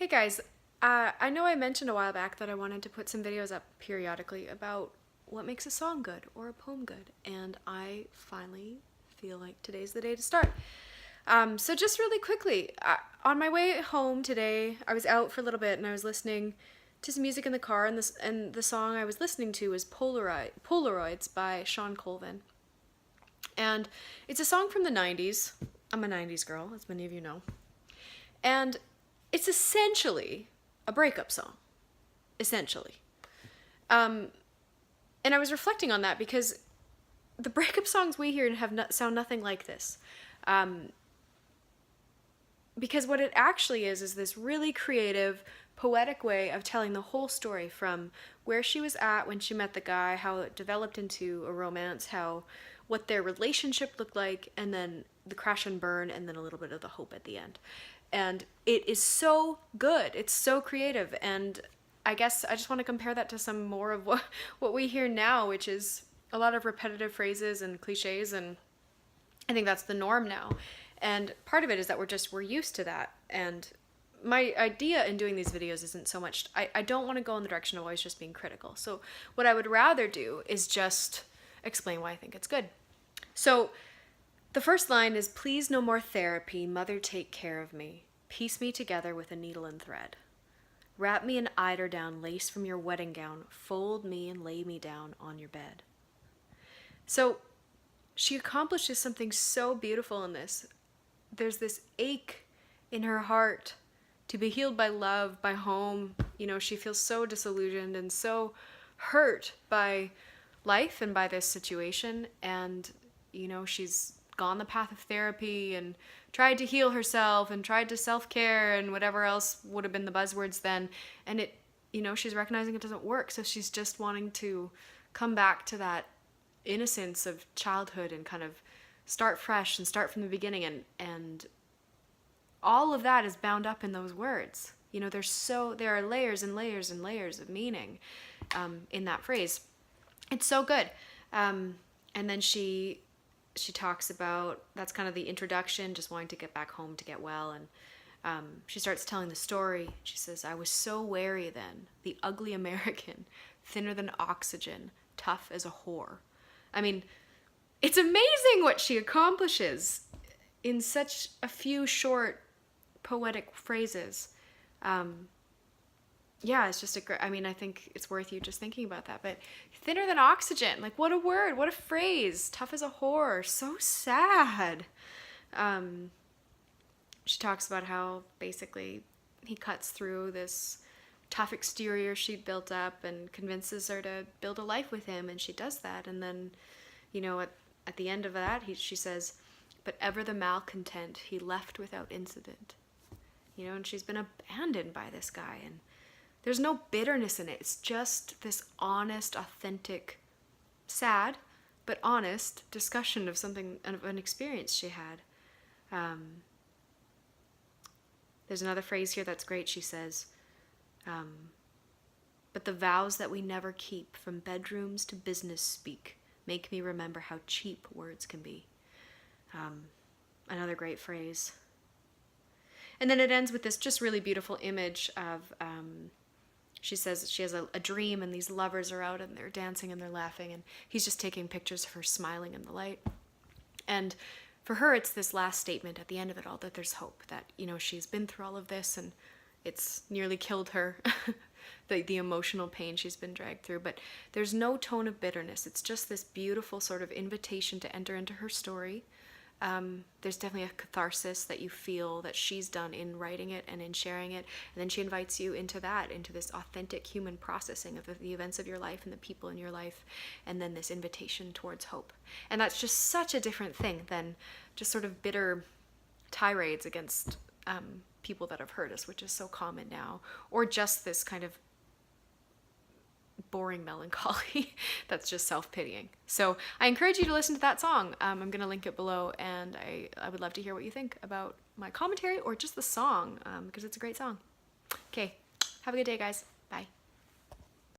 Hey guys, I know I mentioned a while back that I wanted to put some videos up periodically about what makes a song good or a poem good, and I finally feel like today's the day to start. So just really quickly, on my way home today, I was out for a little bit and I was listening to some music in the car, and the song I was listening to was Polaroids by Shawn Colvin. And it's a song from the 90s. I'm a 90s girl, as many of you know. And it's essentially a breakup song. Essentially. And I was reflecting on that because the breakup songs we hear sound nothing like this. Because what it actually is this really creative, poetic way of telling the whole story from where she was at when she met the guy, how it developed into a romance, what their relationship looked like, and then the crash and burn, and then a little bit of the hope at the end. And it is so good. It's so creative. And I guess I just want to compare that to some more of what we hear now, which is a lot of repetitive phrases and cliches, and I think that's the norm now. And part of it is that we're used to that. And my idea in doing these videos isn't so much, I don't want to go in the direction of always just being critical. So what I would rather do is just explain why I think it's good. So the first line is, "Please no more therapy, mother take care of me. Piece me together with a needle and thread. Wrap me in eiderdown, lace from your wedding gown, fold me and lay me down on your bed." So she accomplishes something so beautiful in this. There's this ache in her heart to be healed by love, by home. You know, she feels so disillusioned and so hurt by life and by this situation. And, you know, she's gone the path of therapy and tried to heal herself and tried to self-care and whatever else would have been the buzzwords then. And it, you know, she's recognizing it doesn't work. So she's just wanting to come back to that innocence of childhood and kind of start fresh and start from the beginning. And all of that is bound up in those words. You know, there are layers and layers and layers of meaning in that phrase. It's so good. And then she talks about, that's kind of the introduction, just wanting to get back home to get well. And she starts telling the story. She says, "I was so wary then, the ugly American, thinner than oxygen, tough as a whore." I mean, it's amazing what she accomplishes in such a few short poetic phrases. Yeah, it's just I mean, I think it's worth you just thinking about that. But thinner than oxygen, like, what a word, what a phrase. Tough as a whore, so sad. She talks about how basically he cuts through this tough exterior she'd built up and convinces her to build a life with him, and she does that. And then, you know, at the end of that, she says, "But ever the malcontent, he left without incident." You know, and she's been abandoned by this guy, and there's no bitterness in it. It's just this honest, authentic, sad, but honest discussion of an experience she had. There's another phrase here that's great. She says, "But the vows that we never keep, from bedrooms to business speak, make me remember how cheap words can be." Another great phrase. And then it ends with this just really beautiful image of, she says she has a dream, and these lovers are out and they're dancing and they're laughing, and he's just taking pictures of her smiling in the light. And for her, it's this last statement at the end of it all, that there's hope, that, you know, she's been through all of this and it's nearly killed her, the emotional pain she's been dragged through, but there's no tone of bitterness. It's just this beautiful sort of invitation to enter into her story. There's definitely a catharsis that you feel that she's done in writing it and in sharing it. And then she invites you into this authentic human processing of the events of your life and the people in your life. And then this invitation towards hope. And that's just such a different thing than just sort of bitter tirades against people that have hurt us, which is so common now. Or just this kind of boring melancholy that's just self-pitying. So I encourage you to listen to that song. I'm going to link it below, and I would love to hear what you think about my commentary or just the song, because it's a great song. Okay, have a good day, guys. Bye.